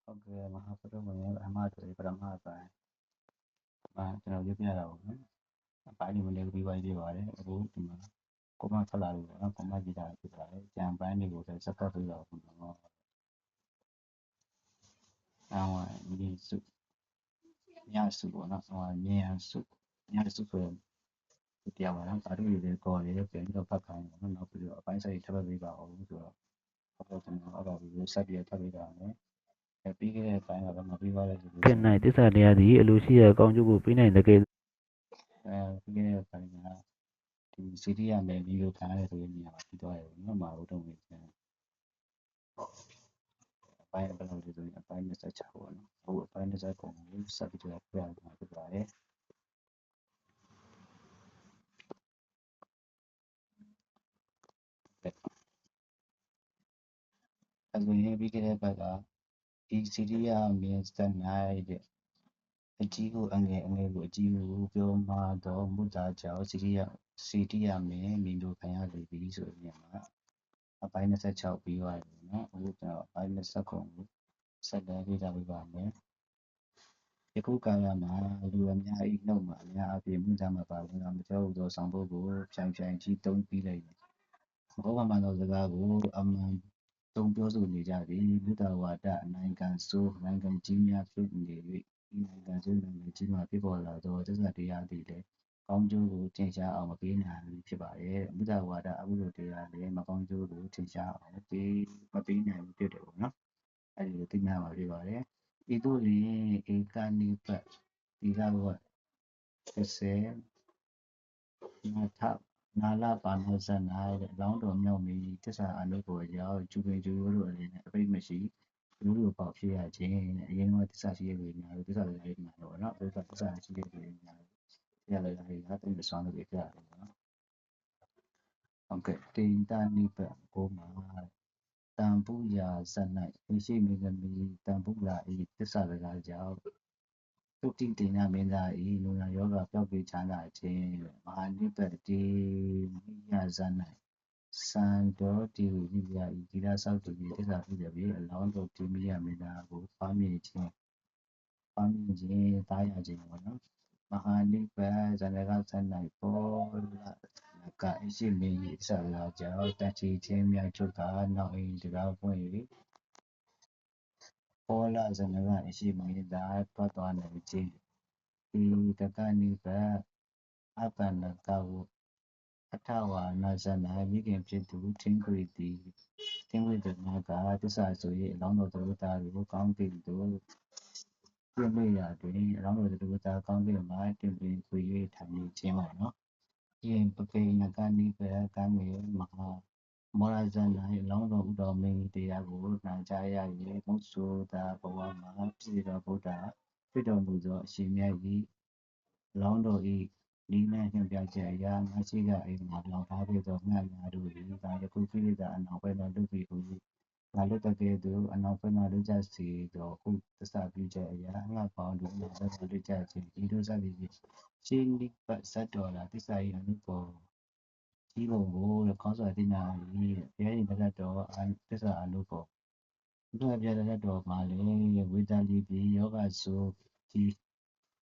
Ok, Mahaprabhu Amato Brahmata Janavipia, Bani will every way divide, root Kuma Salaru, Kuma Gita, Jam Bandi was a secretary of now Yasu, Yasu, Yasu, Tiawa, I really call it a pen of Pakan, not to a Paisa Tabaviva or about Sabia Tabiga, a big time of a Viva ခေတ်၌သစ္စာတရားသည်အလိုရှိရာကောင်းကျိုးကိုပေးနိုင်သကဲ့သို့ big time. The city and then you can have no matter what pineapple is doing a pine is such a one. Oh, pine is a common subject of prayer. As we begin by the city means the night. A jigo and a jigo, Bioma, do Muda, city may mean to pay the bees or a pine is such a be right. Pine is a common. Said that we are ယခုကာလမှာလူအများ၏နှုတ်မှအများအပြားမိသားမပါဝင်ကမကြောက်သောဆောင်ပုဒ်ကိုဖြိုင်ကြီးတုံးပြီးလိုက်တယ်။ဘောဂမန်သောစကားကိုအမှန်တုံးပြောဆိုနေကြသည်ဘုဒ္ဓဝါဒနိုင်ငံဆိုးနိုင်ငံကြီးများဖြစ်နေ၍ဒီနိုင်ငံဆိုးနိုင်ငံကြီးမှာဖြစ်ပေါ်လာသောသစ္စာတရားသည်လည်းကောင်းကျိုးကိုထင်ရှားအောင်မပေးနိုင်ဘူးဖြစ်ပါတယ်။ဘုဒ္ဓဝါဒအမှုတို့တရားလည်းမကောင်းကျိုးကိုထင်ရှားအောင်မပေးနိုင်ဘူးဖြစ်တယ်ပေါ့နော်။အဲဒီလိုသိမှတ်ပါဖြစ်ပါတယ်။ဤသို့တွင်ဧကနိပတ်သီလဝတ်30နာလပါဏဇတ်၌လောင်းတော်မြောက်မီသစ္စာအနုဘော်ရောက်ကျူပင်ကျူရိုးတို့အနေနဲ့အပိတ်မရှိလူလိုပေါဖြစ်ရခြင်းနဲ့အရင်ကသစ္စာရှိတဲ့လူများလို့သစ္စာလည်းလေးများတော့เนาะသစ္စာရှိတဲ့လူများလို့တရားလည်းလေးကတိတ်ဆောင်းလို့ပြရတယ်เนาะဟုတ်ကဲ့တိန်တနိပတ်ကိုမှာတံပုရာဇတ်၌ရှိမိသမီတံပုရာဤသစ္စာစကားကြောင့်သုတိတေနမင်းသားဤလူနာယောဂပျောက်ပြေးချမ်းသာခြင်းမဟာနိပတ်တိမိယဇတ်၌စံတော်တီဝိပြဤဒီလာဆောက်တည်သစ္စာဖြစ်ပြီးအလောင်းတော်တိမိယမင်းသားကိုဖားမြင်ခြင်းတားရခြင်းပေါ့နော်မဟာနိပတ်ဇဏကဇတ်၌ပေါ်လာကအရှိမင်းဤသစ္စာစကားကြောင့်တန်ချီခြင်းများချုပ်ကာနောက်အိမ်တကားပွင့်၍ပေါ်လာဇဏကအရှိမင်းသားပတ်သွားနိုင်ခြင်းဤတကနိပတ်အပန္နကဝအထဝါနာဇဏမိခင်ဖြစ်သူထင်းခွေသည်ထင်းခွေတနာကသစ္စာဆို၍အလောင်းတော်သူသားကိုကောင်းကင်သို့ပြည့်မိရာတွင်အလောင်းတော်သူသားကောင်းကင်မှာတင်ပင်ခွေ၍ထိုင်နေခြင်းပါနော်ယင်ပကိနကနိပတ်ကံမေမဟာမောရဇဏအလောင်းတော်ဥတော်မင်းတရားကိုနာကြားရ၍မုဆိုသာဘဝမှာပြည်တော်ဗုဒ္ဓဖြစ်တော်မူသောအရှင်မြတ်၏အလောင်းတော်၏နိလန့်ညွှန်ပြချက်အရငါရှိကအိမ်မှာလောင်ထားခဲ့သောငှက်များတို့သည်ဒါယခုကိလေသာအနောင်ပဲ့သောလူပြီဟုငါလွတ်တကယ်သို့အနောင်ပဲ့မှလွတ်ကြစေသောဟုသစ္စာပြုချက်အရငှက်ပေါင်းတို့အနောင်ပဲ့မှလွတ်ကြခြင်းဤတို့စသည်ဖြင့်ရှင်းနိပတ်ဇတ်တော်လာသစ္စာ၏အနုဘောကြီးပုံကိုခေါင်းစွာသိနာ၏ဘုရားရှင်တတ်တော်သစ္စာအနုဘောဘုရားပြတတ်တော်မှာလည်းဝေဒလီပြီယောဂဆိုဒီ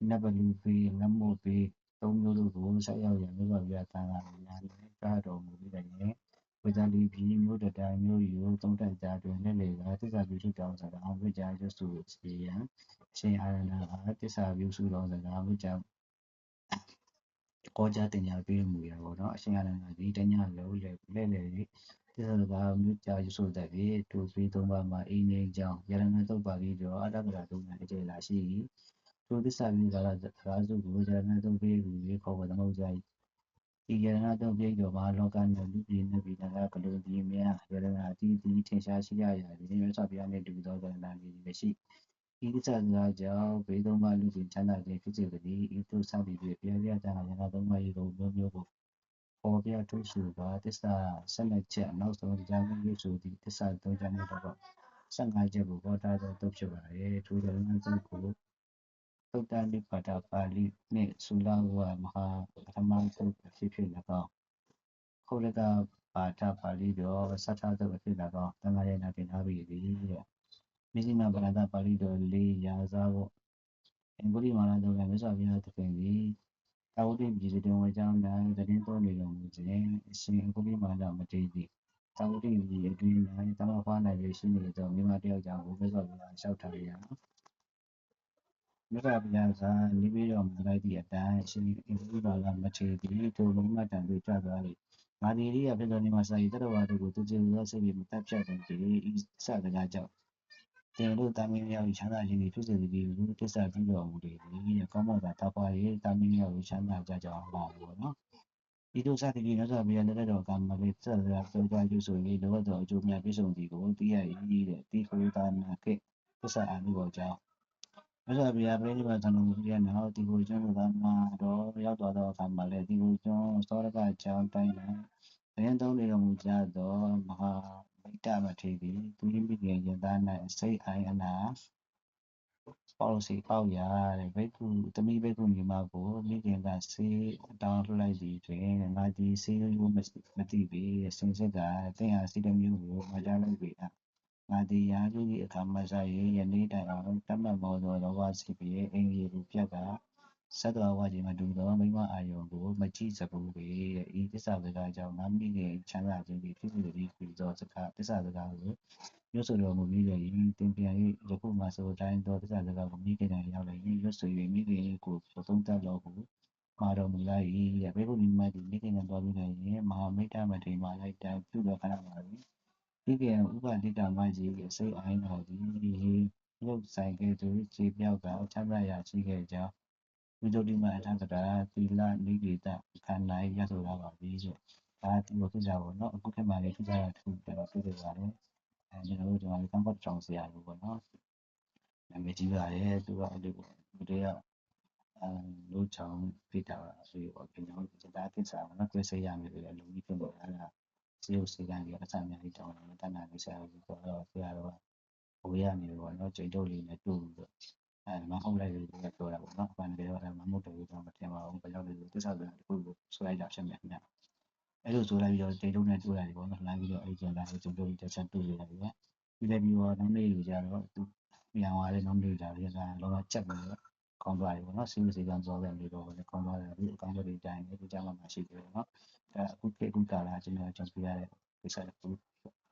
နဗလူပိငမုပိသုံးမျိုးတို့ကိုဆက်ရောက်ရန်မြတ်စွာဘုရားသံဃာများလည်းကြားတော်မူပြီးတဲ့ဝေဒလီပိမျိုးတတိုင်းမျိုးယူသုံးတန်ကြားတွင်လက်လေကသစ္စာပြုစုတော်စကားဝိကြာရွတ်စုစီယံရှင်အာရဏအားသစ္စာပြုစုတော်စကားဝိကြာကောကြားတင်ညာပေးမှုရပေါ့နော်အရှင်အာရဏဒီတညလုံးလဲလေသစ္စာစကားဝိကြာရွတ်စုတဲ့ဖြင့်သူပြီးသုံးပါးမှာအင်းငိမ့်ကြောင်းယရဏတုတ်ပါပြီးတော့အတ္တပဒတုံးနဲ့အကျေလာရှိထိုသစ္စာပြုကာလစကားစုကိုယရဏတုတ်ပေးဟူ၍ခေါ်ဝေသမုဒ္ဒရာဤယရဏတုတ်ပြိတော်မှာလောကနှင့်လူပြည်နှင့်ပြည်နာကကလေးကြီးများယရဏအတိအထင်ရှားရှိရရာဒီမြတ်စွာဘုရားနှင့်တူသောယရဏကြီးမရှိဤသစ္စာစကားကြောင့်ဘေးသုံးပါးလူပြည်ချမ်းသာခြင်းဖြစ်စေသည်ဤသို့စသည်ဖြင့်ဘုရားပြတာယရဏသုံးပါး၏ကိုမျိုးမျိုးကိုပေါ်ပြထုတ်ဆိုပါသစ္စာ12ချက်နောက်ဆုံးတရားမရွတ်ဆိုသည့်သစ္စာ3ချက်နှင့်တော့15ချက်ကိုပေါ်ထားသောတုတ်ဖြစ်ပါလေထိုယရဏစုကိုသုတ္တနိပါဒပါဠိနှင့်သုလဝမဟာပထမသုတ်ဖြစ်၎င်းခုလကပါဋပါဠိတော်သတ္ထသုတ်ဖြစ်၎င်းသံဃာရဲ့နာတင်ထားပြီတဲ့ Missima Balada Palido Lee Yazavo and Budi Malado and Missavia to Fendi. I would be visiting my town and the Nintendo Museum, seeing Budi Malada Matidi. I would be a green line, Tamafana, the Shini, the Mimadia, Missavia, Shautaria. Missavia, Libya, Maladi, a dash in Budi Matidi to Lumat and the Travel. Madiri, a bit on Masai, the water go to Jerusalem, Tapchat and East Sagaja. တင်တို့တာမင်းများကိုချမ်းသာခြင်းတွေဖြစ်စေသည်ဟုသစ္စာပြုတော်မူလေ၏ကောင်းမွန်စွာတောက်ပွား၍တာမင်းများကိုချမ်းသာကြကြအောင်ပါဘောနော်ဤသို့စသဖြင့်မြတ်စွာဘုရားလက်တော်ကမှာလေးသက်သာပြောကြားပြုဆို၍လောတော်အကျိုးများပြည့်စုံသည်ကိုသိရ၏တဲ့ဒီကိုသာနာခေသစ္စာအမှုပေါ်ကြောင့်မြတ်စွာဘုရားပြိဋိဘသံတော်မူပြီးတဲ့နောက်ဒီကိုကျွန်းသာမှာတော့ရောက်သွားသောအခါမှာလည်းဒီကိုကျွန်းသောရကကျောင်းတိုင်း၌ဘယံသုံးနေတော်မူကြသောမဟာမိတ္တမထေရသည်သူ၏မိခင်ယသား၌အစိတ်အိုင်အနာပေါစီပေါရတဲ့ဘိက္ခုသမီးဘိက္ခုညီမကိုမိခင်ကဆေးတောင်းလှလိုက်သည်တွင်ငါဒီဆေးရိုးမသိပေစင်စစ်ကတင်ဟာစီတမျိုးကိုမကြားလိုက်ပေငါဒီရာသူ၏အခါမှစ၍ယနေ့တိုင်အောင်တတ်မှတ်မောသောလောဘစီပေအင်ကြီးကိုပြတ်ကဆက်တော်ဝါကြီးမတူသောမိမအာယုံကိုမကြည့်စဘူးပေတဲ့ဤသစ္စာစကားကြောင့်ငါမိခင်ချမ်းသာခြင်းသည်ဖြစ်စေသည်ဖြစ်သောစကားသစ္စာစကားကိုရွတ်ဆိုတော်မူပြီးလည်းတင်ပြန်၍ယခုမှဆိုတိုင်းသောသစ္စာစကားကိုမိခင်၌ရောက်လည်းရွတ်ဆို၍မိခင်ကိုသုံးသပ်တော်ဟုမှာတော်မူလိုက်၏တဲ့ဘေကုဏီမတ်သည်မိခင်ကတော်ပြီးလည်းမဟာမိတ်တမထေရမှာလိုက်တိုင်းပြုတော်ခဏပါသည်မိခင်ဥပတိတမကြီးအစိတ်အိုင်းတော်သည်ရုပ်ဆိုင်ကဲ့သို့ခြေပြောက်ကချမ်းသာရာရှိခဲ့ကြောင်းဝိသုဒ္ဓိမအထကရာသီလနိဂေတခန္ဓာရဆိုရပါပြီဆိုဒါဒီလိုဖြစ်ကြပါတော့အခုခေတ်မှာလည်းဖြစ်ကြတာတစ်ခုတော့တွေ့ကြပါတယ်ကျွန်တော်တို့ဒီမှာကမ်ပတ်တောင်ဆရာလို့ပေါ့နော်နာမည်ကြီးပါတယ်သူကအဲ့လိုသူတွေကလို့ချောင်းပြတာဆိုတော့ကျွန်တော်တို့ဒါကိစ္စကနော်တွေ့စေရမယ်ဆိုတော့လူကြီးဖြစ်နေတာကစီယိုစီကန်ကြီးအစားများကြီးတောင်းတယ်တဏ္ဍာကိစ္စကိုဆိုတော့ဆရာတော်ကဘိုးရနေပေါ့နော်ကျိန်တို့လေးနဲ့တူလို့မဟုတ်လိုက်လို့ပြောတာပေါ့နော်အမှန်တကယ်တော့မဟုတ်တယ်လို့တော့မထင်ပါဘူးဘယ်လောက်လဲဆိုသစ္စာစကားတစ်ခုကိုဆွဲလိုက်တာဖြစ်မယ်ခင်ဗျအဲ့လိုဆိုလိုက်ပြီးတော့ကျိန်တို့နဲ့တူလိုက်တယ်ပေါ့နော်လမ်းပြီးတော့အဲ့ကျန်လာကျိန်တို့တစ်ချက်တူလိုက်တယ်ပြီးလည်းပြီးတော့နောက်နေ့လူကြတော့သူပြန်သွားတယ်နောက်နေ့ကြတော့လောကချက်ပြီးတော့ကောင်းသွားတယ်ပေါ့နော်စီးစီးကံသွားတယ်ပြီးတော့လည်းကောင်းသွားတယ်ပြီးအကောင်းတွေတိုင်းလည်းဒီကြမှာမရှိသေးဘူးနော်ဒါအခုကာလကျွန်တော်ကြုံပြရတဲ့ကိစ္စတစ်ခု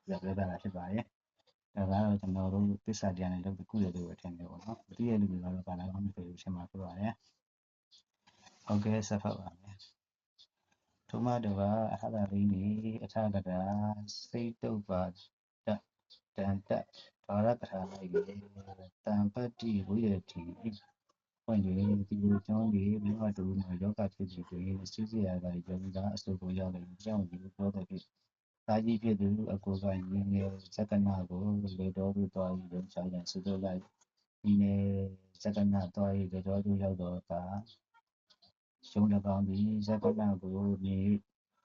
ပြောတာဖြစ်ပါတယ်ဒါကတော့ကျွန်တော်တို့သစ္စာတရားနဲ့လုပ်ပြီးကုရတဲ့ထင်တယ်ပေါ့နော်။ဒီရဲ့လူတွေကတော့ဘာလာမှမသိဘူးရှင်းမှာဖြစ်ပါတယ်။ဟုတ်ကဲ့ဆက်ဖတ်ပါမယ်။ထုမတဘာအဟတာရင်းနေအထကတာစိတ်တုပ်ပါတတန်တဘာရကထာလိုက်လေတံပတ္တိဝိရတိပွင့်တွေဒီလိုကြောင်းတွေမိမတူမှာယောဂဖြစ်စီတွေစိစရာကယောဂအစုပ်ကိုရောက်နေကြောင်းဒီပြောတဲ့ဖြစ်သာကြီးဖြစ်သူအကိုကရင်းငယ်ဇက်ကနာကိုလေတော်သူတော်ကြီးလုံးချရန်စုလို့လိုက်ဒီနေ့ဇက်ကနာတော်ကြီးလေတော်သူရောက်တော့ကရှုံးတကောင်းပြီးဇက်ကနာကိုမြေ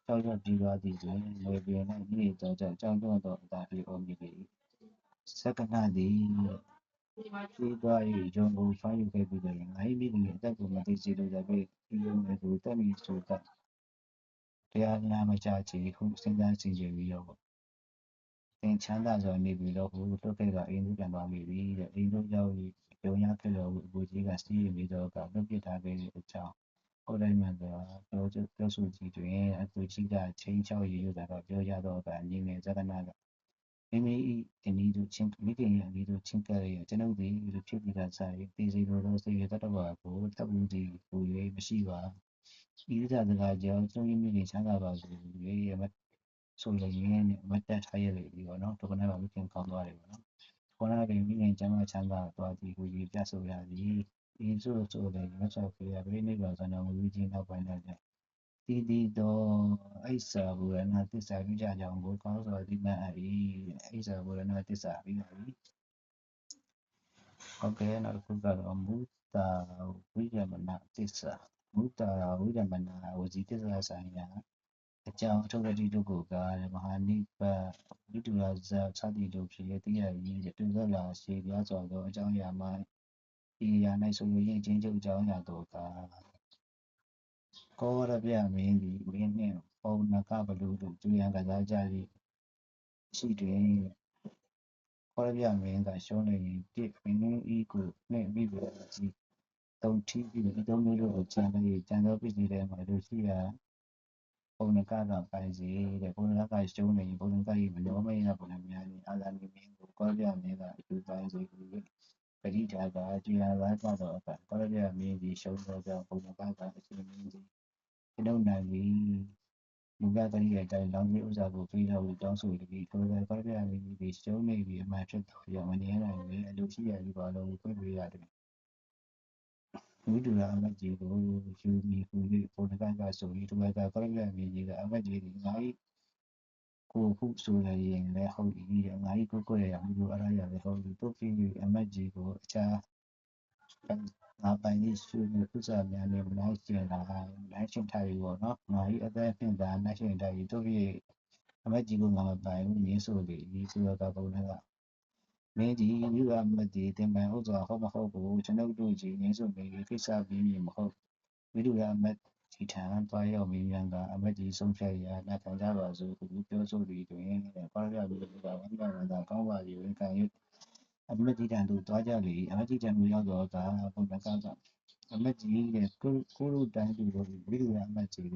ကြောက်ရွံ့ပြီးသွားသည်တွင်လေပြင်း၌ဤတော်ကြောင့်ကြောင်းတော့အသာပြေအောင်မြည်၏ဇက်ကနာသည်ပြီးသွား၏ဂျုံကိုဆွမ်းယူခဲ့ပြီးတော့ငါ၏မိခင်အသက်ကိုမသိစေလိုတဲ့ပြီးဒီလိုမျိုးကိုတက်ပြီးဆိုတော့တရားနာမချချေဟုစဉ်းစားစီကြပြီးတော့သင်ချမ်းသာစွာနေပြီတော့ဟုလွတ်ခဲ့ကအိမ်သို့ပြန်သွားမိပြီတဲ့အိမ်သို့ရောက်၍ပြုံရခဲ့တော်မူအကိုကြီးကစီးရင်ပြီးတော့ကလွတ်ပစ်ထားခဲ့တဲ့အကြောင်းဟုတ်တိုင်းမှန်စွာပြောဆိုကြည့်တွင်အကိုကြီးကချင်းချောက်ရည်ရွယ်တော့ပြောရတော့ကအငြင်းငယ်ဇကနာကမိမိ၏အနီးသို့ချင်းမိခင်ရဲ့အနီးသို့ချင်းကပ်ရကျွန်ုပ်သည်လူဖြစ်ပြီးသားစား၍တည်စီလိုသောစေရတတ်တော်ကိုတပ်မှုသည်ပူ၍မရှိပါဤသစကားကြောင့်ကျွန်၏မိခင်ချမ်းသာပါစေ၍ဆိုလျင်မတ်တက်ထားရလေပြီပေါ့နော်ဒုက္ခနာကမိခင်ကောင်းသွားတယ်ပေါ့နော်ခေါနာပင်မိခင်ချမ်းသာချမ်းသာသွားသည်ကိုကြီးပြဆိုရသည်ဒီဆိုလည်းမဆောက်ပြရပြိနေပါကနာမူကြီးနောက်ပိုင်းတော့တီတီတော့အိဆာဘူရဏသစ္စာပြကြကြောင်းကိုကောင်းစွာသိမှတ်အပ်၏အိဆာဘူရဏသစ္စာပြီးပါပြီဟုတ်ကဲ့နောက်တစ်ခုကတော့မုတာဝိရမဏသစ္စာမုတာဝိရမဏဝစီသစ္စာဆိုင်ရာအကြောင်းအထုပ်တိတို့ကိုကမဟာနိဗ္ဗာန်ဝိတုရဇာစသည်တို့ဖြစ်သိရ၏တူသောလာရှိပြစွာသောအကြောင်းအရာမှာဤရာ၌ဆိုရင်အချင်းချုပ်အကြောင်းအရာတို့ကကောရပြမင်းသည်မင်းနှင့်ပုံနကဘလူတို့ကျွေးရန်ကစားကြသည့်ရှိတွင် ခေါ်ရပြမင်းကရှုံးနေရင်တစ်မင်းဤကိုနဲ့မိဘကြီးတုံထီးပြီးဒီသုံးမျိုးကိုကြံလို့ကြံသောပစ္စည်းတွေမှာလူရှိရာပုံနကပိုင်စီတဲ့ပုံနကရှုံးနေရင်ပုံနကကြီးမလောမရပုံနများနေအာသာမင်းကိုခေါ်ရပြမင်းကအကျိုးပိုင်စီကိုပရိဒါကကျွာလာတော့အခါခေါ်ရပြမင်းကြီးရှုံးတော့ကြောင့်ပုံနကအရှင်မင်းကြီးကျွန်ုပ်နိုင်ပြီးမူလတည်းရဲ့အတိုင်းလောင်းကြီးဥစ္စာကိုပြီးတော့တောင်းဆိုပြီးခေါ်ရပြမင်းကြီးရှုံးနေပြီးအမှန်ဖြစ်တော့ရမနေနိုင်ဘူးအလိုရှိရပြီးပါလို့ဖွင့်ပြရတယ်ဝိတုရအမတ်ကြီးကိုယူမီဟူ၍ပုံနကဆိုပြီးဒီဘက်ကခေါ်ရပြမင်းကြီးကအမတ်ကြီးဒီငါ့ကိုခုဆိုရရင်လည်းဟုတ်ပြီငါ့ကိုရရမှုအရာရလည်းဟုတ်ပြီတို့ပြီးအမတ်ကြီးကိုအခြားငါပိုင်ကြီးဆွေးနွေးဥစ္စာများနဲ့မနိုင်ကျင်လာနိုင်ရှင်ထားပြီပေါ့နော်ငါအသက်ဖြင့်သာနိုင်ရှင်ထားပြီတို့ပြီးအမတ်ကြီးကိုငါမပိုင်ဘူးငင်းဆိုလေဒီဆိုတော့ပုံနကမင်းကြီးယူအမတ်ကြီးတင်ပိုင်ဥစ္စာဟုတ်မဟုတ်ကိုကျွန်ုပ်တို့ကြီးငင်းဆိုနေကိစ္စပြီးမဟုတ်ဝိတုရအမတ်ကြီးထံသွားရောက်မင်းများကအမတ်ကြီးဆုံးဖြတ်ရာလက်ခံကြပါစို့ဟုပြောဆိုပြီးတွင်ပါရပြပြီးကဝမ်းသာကောင်းပါသည်ဝန်ခံ၍အမတ်ကြီးတန်တို့သွားကြလေအမတ်ကြီးတန်တို့ရောက်တော့ကပုံနကအမတ်ကြီးရဲ့ကိုလိုတိုင်းသူတို့ဝိတုရအမတ်ကြီး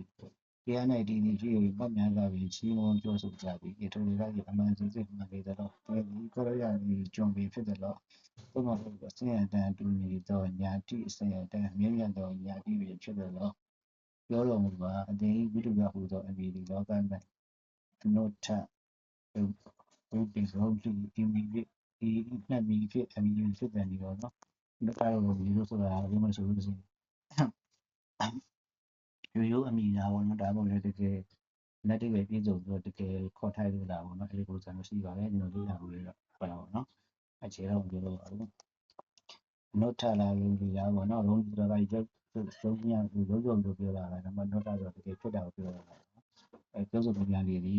တရား၌ဒီနေ့ဖြစ်၍ပတ်များစွာပင်ချီးမွမ်းပြောဆိုကြသည်ထိုတွေကအမှန်စင်မှန်လေသောဒီကိုရရမည်ကျွန်ပင်ဖြစ်တယ်လို့ဘုမဟုတ်အစင်အတန်တူနေသောညာတိအစင်အတန်မြင့်မြတ်သောညာတိပင်ဖြစ်တယ်လို့ပြောတော်မူပါအတင်းဝိတုရဟူသောအမည်ဒီလောက၌အနုထဘုပင်ဆုံးသူဒီမီဒီနှက်မီဖြစ်အမည်ဖြစ်တယ်ဒီတော့နော်ဒီကတော့ဒီလိုဆိုတာဒီမှာဆိုလို့ရှိရင်ရိုးအမည်လားပေါ့နော်ဒါမှမဟုတ်တကယ်လက်တွေပဲပြည့်စုံပြီးတော့တကယ်ခေါ်ထိုက်လို့လားပေါ့နော်အဲဒီပုံစံမျိုးရှိပါတယ်ကျွန်တော်လေ့လာမှုတွေတော့ပါတော့နော်အခြေတော့ပြောလို့ပါဘူးနုထလာလို့ဒီလားပေါ့နော်လုံးစတော့ကရုပ်ဆုံးညရုပ်ရုံလို့ပြောတာကဒါမှနုထဆိုတကယ်ဖြစ်တာကိုပြောတာပြောဆိုပုံများလေးတွေ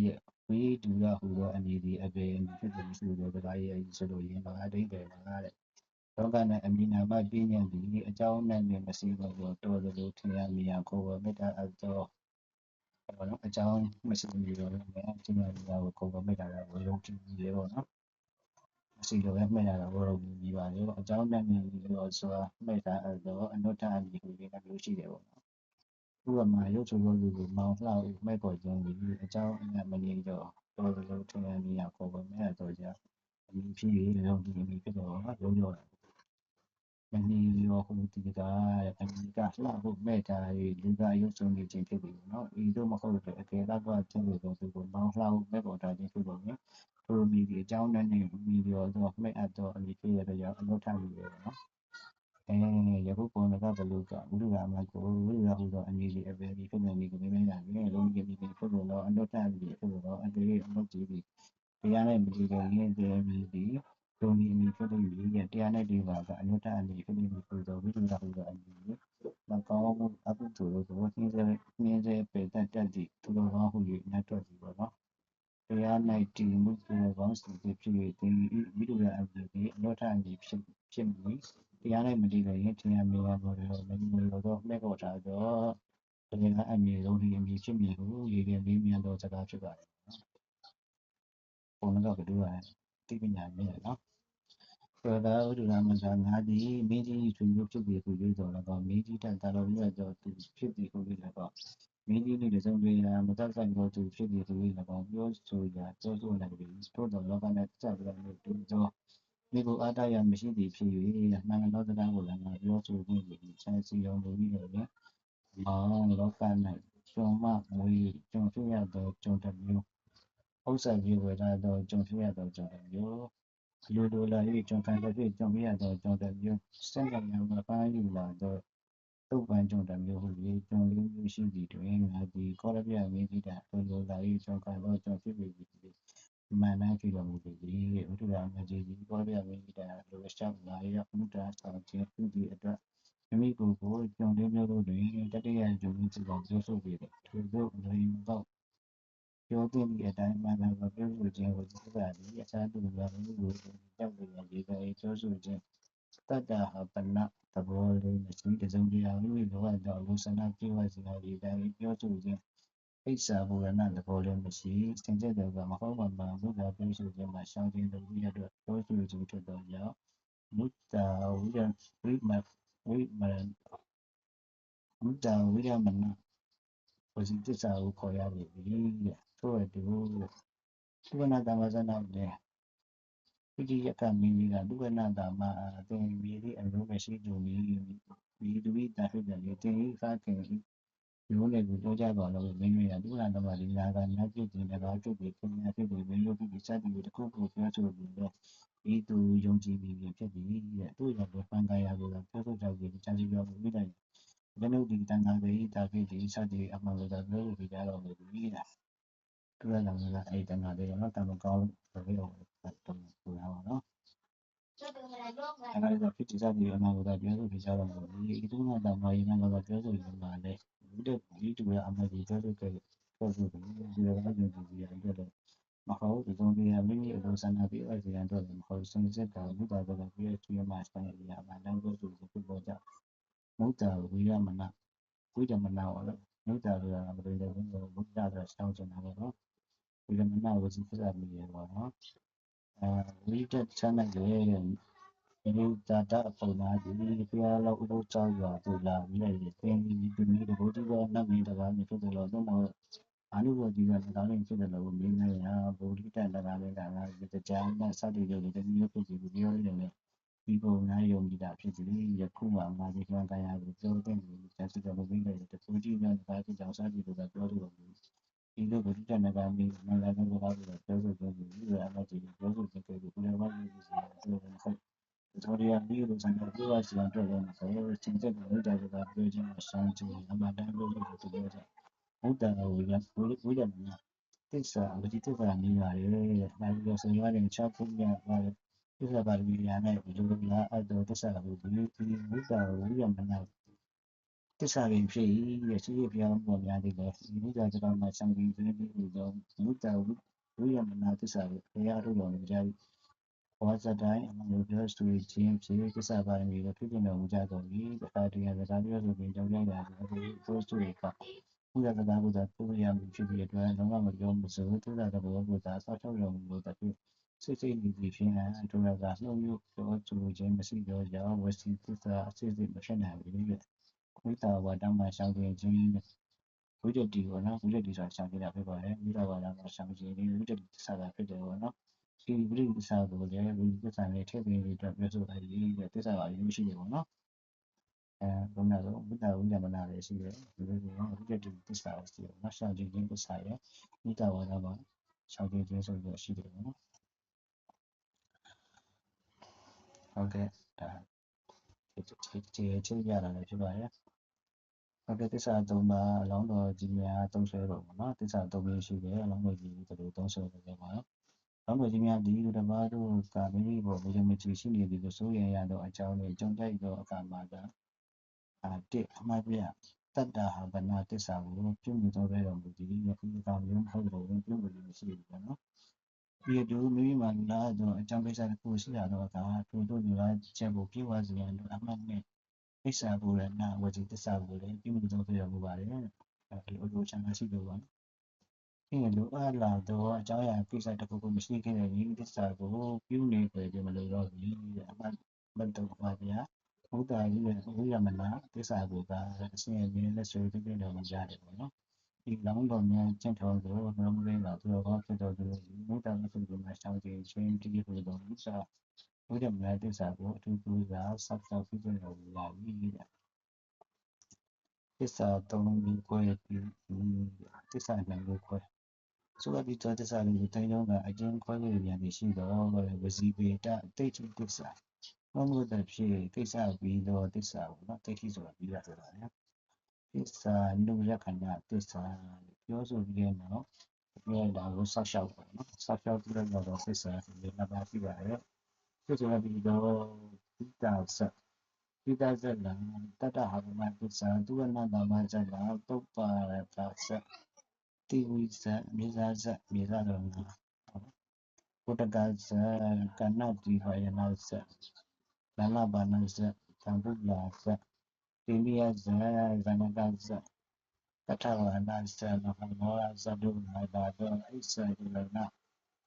ဝိတုရဟူသောအမည်ဒီအပေဖြစ်တယ်မရှိဘူးစကားရေးဆိုလို့ရင်တော့အတိတ်ပဲပါတဲ့လောက၌အမည်နာမပြည့်ညတ်သည်အကြောင်းနဲ့မရှိဘဲတော်တော်လို့ထင်ရမြင်ခေါ်ဝမေတ္တာအသောပေါ့နော်အကြောင်းမရှိဘူးတော့လည်းအကျဉ်းများကိုခေါ်ဝမေတ္တာကိုယုံကြည်ပြီးလေပေါ့နော်မရှိလို့ပဲမှတ်ရတာဘောတော့ပြီးပါလေအကြောင်းနဲ့လို့ဆိုတာမှတ်တာတော့အနုတ္တအမည်ကိုလည်းလို့ရှိတယ်ပေါ့နော်ဥပမာရုပ်ဆိုလို့ကိုမောင်လှဦးမဲ့ပေါ်ခြင်းဒီအကြောင်းအမြတ်မနေတော့တော်တော်လို့ထင်ရမြင်ခေါ်ဝမေတ္တာတော့ကြအမည်ဖြစ်၍လုံးဒီအမည်ဖြစ်တော့လုံးရောမနီရောဟိုဒီကအမည်ကလှဖို့မဲ့တာလူကရုပ်ဆုံးနေခြင်းဖြစ်ပြီနော်ဤတို့မဟုတ်တဲ့အကေတော့ခြင်းလို့ဆိုကိုမောင်လှဖို့မဲ့ပေါ်တာခြင်းဖြစ်ပါမယ်ထိုမီဒီအကြောင်းနဲ့မီဒီရောတော့မဲ့အပ်တော့အမည်ဖြစ်ရတဲ့ကြောင့်အနုထမီပဲနော်ယခုပုံကဘလူကဘုရားမကိုဝိရဟုသောအမည်ဒီအပေဒီဖြစ်နေပြီကိုမင်းများတယ်လုံးကြီးပြီးဖြစ်လို့တော့အနုထမီဖြစ်လို့တော့အတေးအနုကြည့်ပြီးတရားနဲ့မကြည့်တဲ့ရင်းတဲ့မီဒီဒုံဒီအမည်ဖြစ်လို့တရားနဲ့ဒီပါကအနုထအမည်ဖြစ်နေပြီဆိုတော့ဝိရဟုသောအမည်မကောင်းမှုအကုသိုလ်တို့ကိုနှင်းစေပေတတ်တည်သူတော်ကောင်းဟု၍ညတ်ထွက်ပြီးပေါ့နော်တရား၌တည်မှုသူတော်ကောင်းစီဖြစ်၍ဒီဝိရအမည်ဒီအနုထအမည်ဖြစ်မည်တရား၌မတည်တဲ့ရင်တရားမြင်ရပေါ်တော့မမြင်လို့တော့မဲ့ပေါ်ထားတော့တရားအမည်လုံးဒီအမည်ဖြစ်မည်ဟုရေပြင်းမြင်တော့စကားဖြစ်ပါတယ်ပုံတော့ဘယ်လိုလဲသိပညာမြင်ရနော်ဆိုတော့ဥဒ္ဒရာမသာငါသည်မင်းကြီးဆွေမျိုးဖြစ်ပြီးကိုရွေးတော်တော့မင်းကြီးတန်တာတော်ပြီးတော့သူဖြစ်ပြီးကိုရွေးတော့မင်းကြီးနဲ့တစုံတရာမသက်ဆိုင်သောသူဖြစ်ပြီးကိုရွေးတော့ပြောဆိုရာပြောဆိုနိုင်ပြီးသို့တော်လောကနဲ့စပ်ပြီးတော့တူသောမိကိုအားတရမရှိသည်ဖြစ်၍နိုင်ငံတော်တရားကိုလည်းငါပြောဆိုခြင်းဖြင့်ဆန်းစီတော်မူပြီးတော့မောင်လောက၌ကျွန်မမွေကျွန်ဖြစ်ရသောကျွန်တစ်မျိုးဥစ္စာပြေဝေလာသောကျွန်ဖြစ်ရသောကျွန်တစ်မျိုးလူလိုလာ၍ကျွန်ခံတဲ့ဖြစ်ကျွန်ဖြစ်ရသောကျွန်တစ်မျိုးစံကံများမှာပန်းယူလာသောတုတ်ပန်းကျွန်တစ်မျိုးဟု၍ကျွန်လေးမျိုးရှိသည်တွင်ငါသည်ကောရပြမင်းကြီးတာလူလိုလာ၍ကျွန်ခံသောကျွန်ဖြစ်ပြီမှန်တိုင်းဖြစ်တော်မူသည်ဥဒ္ဒရာမကြီးကြီးကောရပြမင်းကြီးတာလူလျှောက်လာရဥဒ္ဒရာဆောင်ခြင်းပြုသည့်အတွက်မိမိကိုယ်ကိုကျွန်လေးမျိုးတို့တွင်တတိယဂျုံကြီးစီကောင်ပြောဆိုပြီးထို့သို့လူတော့ပြောသည့်အတိုင်းမှန်မှန်ပြောဆိုခြင်းကိုသိပါသည်အခြားသူများမိမိကိုကြောက်လျက်ဒီကဲပြောဆိုခြင်းတတ္တဟပနသဘောလေးမရှိတစုံတရာမိမိလိုအပ်သောလူဆန္ဒပြုဝစီရာဒီတိုင်းပြောဆိုခြင်း ပိဿာဘူရဏသဘောလည်းမရှိစင်ကြတဲ့ကမဟုတ်မှန်ဘုရားပြောဆိုခြင်းမှာရှောင်းခြင်းတို့ရတော့ပြောဆိုခြင်းဖြစ်တော့ကြောင့်မုတ္တာဝိရဝိမဝိမရမုတ္တာဝိရမဏဝစီတစ္ဆာကိုခေါ်ရပြီတဲ့ဆိုရတူသုဝနာတမဇနာနဲ့ပိဋိယကမင်းကြီးကသုဝနာတမအသင်မြေလေးအမျိုးမရှိသူဒီတူဤတာဖြစ်တယ်တင်ဤစားခင်ရိုးလေကိုပြောကြပါလို့မင်းတွေကသုဝနာတမဒီနာကနတ်ပြည်တင်တရားကျုပ်တွေခင်ဗျာဖြစ်ပြီးမင်းတို့ပြည်စတဲ့တခုခုပြောဆိုပြီးတော့ဤသူယုံကြည်ပြီးဖြစ်ပြီးတဲ့သူ့ရဲ့ပန်ကာယာကိုပြောဆိုကြပြီးချာစီပြောပြီးတယ်ကျွန်ုပ်ဒီတန်ခါကြီးတာဖြစ်ဒီစတဲ့အမှန်ကိုပြောဆိုပြီးကြတော့လို့ပြီးတာသူကလည်းအဲ့တန်ခါလေးတော့တမကောင်းလို့ပြောတော့ပူရပါတော့အဲ့ဒါဖြစ်ဒီစတဲ့အမှန်ကိုပြောဆိုပြီးကြတော့လို့ဒီသူကတမရင်းကတော့ပြောဆိုနေမှာလေဒီတူရအမှန်ကြီးပြောဆိုခဲ့ပြောဆိုပြီးဒီလိုမျိုးကြည့်ပြီးရတယ်မဟုတ်ဒီလိုမျိုးမိမိအလိုဆန္ဒပြီးအဲ့ဒီရန်တော့မဟုတ်စင်စစ်တာဘုရားကလည်းပြည့်စုံမှဆိုင်ရအမှန်တမ်းပြောဆိုပြီးပြောကြမုဒ္ဒဝိရမဏဝိရမဏဟောလို့မုဒ္ဒဆိုတာကဘယ်လိုလဲဘုရားဆိုတာရှောင်းချင်တာပေါ့နော်ဝိရမဏဝစီဖြစ်တာမြည်ရပါတော့ဝိတ္တချမ်းနဲ့ဒီတာတာအပေါ်မှာဒီဘုရားလောက်ဥပုသောရွာတူလာပြီးလည်းသင်ဒီဒီဒီဘုရားကနတ်မင်းတကားမျိုးဖြစ်တယ်လို့တော့အာနုဘောဒီကလည်းတောင်းနေဖြစ်တယ်လို့မြင်နေရဗုဒ္ဓတန်တကားလည်းကဒီတရားနဲ့စတဲ့လိုတွေမျိုးဖြစ်ပြီးပြောနေတယ်ဒီပုံနာယုံကြည်တာဖြစ်ပြီးယခုမှငါဒီကံတရားကိုပြောတဲ့လူတက်စီတော်မပြီးတဲ့တခုကြည့်နေတဲ့ဘာကြောင့်စားကြည့်လို့ပြောလို့ဒီလိုဗုဒ္ဓတန်တကားမျိုးနာလာတဲ့ဘာလို့ပြောဆိုကြပြီးဒီအမှတ်ကြီးပြောဆိုကြတယ်ဒီလိုမှမဟုတ်ဘူးဆိုတော့ဒီရပြီးလို့ဆန္ဒပြောရစီတော့လည်းဆိုတော့ချင်းတဲ့ဘုရားကပြောခြင်းမှာရှမ်းချင်အမှန်တမ်းပြောလို့ပြောကြဘုဒ္ဓဝိရဝိရမဏသစ္စာအတိတ္တနေပါတယ်ဒါပြီးတော့ဆိုရတယ်ချဖို့ရပါတယ်သစ္စာပါရမီရနဲ့ဒီလိုလားအတောသစ္စာကိုဒီဘုဒ္ဓဝိရမဏသစ္စာပင်ဖြစ်ရဲ့ရှိရပြောင်းပေါ်များတယ်လေဒီဘုရားကြောင့်မှဆံပြီးပြီးပြီးတော့ဘုဒ္ဓဝိရမဏသစ္စာကိုဘုရားတို့တော်မူကြဝါဇတိုင်းအမှန်ကိုပြောဆိုခြင်းဖြင့်သစ္စာပါရမီကိုဖြစ်တော်မူကြကုန်၏တခါတည်းကသာပြောဆိုပြီးကြောင်းကြတာဒီပြောဆိုရကဘုရားတရားဘုရားပုရိယမှုဖြစ်ပြီးအတွက်လုံးဝမပြောမစိုးသစ္စာတော်ဘုရားဆောက်ရှောက်တော်မူလို့တည်းစိတ်စိတ်နေပြီးဖြင့်ဒုရကနှုတ်မြို့ပြောဆိုခြင်းမရှိတော့ကြောင့်ဝစီသစ္စာအစစ်စစ်မဖြစ်နိုင်ဘူးလေဝိတာဝါဒမှာရှောင်ကျင်ခြင်းဝိတ္တိကိုနော်ဝိတ္တိဆိုတာရှောင်ကျင်တာဖြစ်ပါတယ်ဝိတာဝါဒမှာရှောင်ကျင်ခြင်းဝိတ္တိသစ္စာဖြစ်တယ်ပေါ့နော်ဒီဝိတ္တိသစ္စာကိုလည်းဝိတ္တိသစ္စာနဲ့ထည့်ပြီးတော့ပြောဆိုလိုက်ပြီးသစ္စာပါရင်းရှိတယ်ပေါ့နော်ဘုရားတော်ဘုရားဝိညာမနာလည်းရှိတယ်ဒီလိုမျိုးဝိတ္တိသစ္စာရှိတယ်နော်ရှောင်ကျင်ခြင်းသစ္စာရဲ့ဝိတာဝါဒမှာရှောင်ကျင်ခြင်းဆိုပြီးရှိတယ်ပေါ့နော်ဟုတ်ကဲ့ချင်းရတာလည်းဖြစ်ပါရဲ့ဟုတ်ကဲ့သစ္စာ၃ပါးအလောင်းတော်ကြီးများသုံးဆွဲတော့ပေါ့နော်သစ္စာ၃မျိုးရှိတယ်အလောင်းတော်ကြီးတို့သုံးဆွဲတယ်ပြောပါတော့အလောင်းတော်ကြီးများဒီလူတစ်ပါးတို့ကမိမိပေါ်ဘုရားမကြီးရှိနေသည်ကိုစိုးရင်ရတော့အကြောင်းနဲ့ကြုံတိုက်သောအခါမှာတစ်အမှတ်ပြတတ္တဟာဗနာသစ္စာကိုပြုမှုတော်ပဲတော်မူသည်ဒီကောင်မျိုးမဟုတ်တော့ပြုမှုလို့မရှိဘူးပေါ့နော်ပြီးတော့မိမိမှာလာတော့အကြောင်းကိစ္စတစ်ခုရှိရတော့အခါထို့လူလားချက်ကိုပြေဝစေရန်လို့အမှတ်နဲ့ပိဿာဘူရဏဝစီသစ္စာကိုလည်းပြုမှုတော်ပဲတော်မူပါတယ်ဒီလိုချမ်းသာရှိလို့ပါဒီလိုအလားတော့အကြောင်းအရာကိစ္စတစ်ခုခုမရှိခဲ့တဲ့ဒီသစ္စာကိုပြုနေကြမလို့တော့ဒီအမှတ်ဘတ်တော့ပါဗျာဘုဒ္ဓကြီးရဲ့ဝိရမဏသစ္စာကိုကအစဉ်အမြဲလက်ဆွဲပြည့်တော်မူကြတယ်ပေါ့နော်ဒီလောင်းတော်များကျင့်တော်ကိုနှလုံးသွင်းတာသူတော်ကောင်းဖြစ်တော်သူဘုဒ္ဓမြတ်စွာဘုရားရှောင်းခြင်းချင်းတည်ဟူသောဥစ္စာဝိရမဏသစ္စာကိုအထူးပြုစာဆောက်ရှောက်ပြည့်တော်မူလာပြီတဲ့သစ္စာ၃မျိုးကိုပြီးသစ္စာ၂မျိုးခွဲဆိုတော့ဒီသစ္စာလေးတိုင်းလုံးကအကျဉ်းခွဲလို့ရည်ရှိတော့ဝစီပေတတိတ်တိသစ္စာဘုံလို့တဲ့ဖြစ်ကိစ္စပြီးတော့သစ္စာပေါ့နော်တိတ်တိဆိုတာပြီးရဆိုတာလေသစ္စာနုရခဏသစ္စာပြောဆိုပြီးတော့ပြောတာကိုဆောက်ရှောက်ပေါ့နော်ဆောက်ရှောက်ပြီးတော့သစ္စာဒီနှစ်ပါးရှိပါတယ်သစ္စာပြီးတော့သစ္စာဆက်ပိဋကဇလံတတ္တဟာမသစ္စာသူဝနာတမဇလံတုပ္ပါရကသတိဝိဇမြေဇဇမြေဇတော်နာဘုဒ္ဓကဇကဏ္ဍတိဟယနာဇလလဘာနာဇသံပုလာဇတိမိယဇဇနကဇ တထဝါနာစနဟမောဇဒုနာတာတော့အိဆာဒုနာ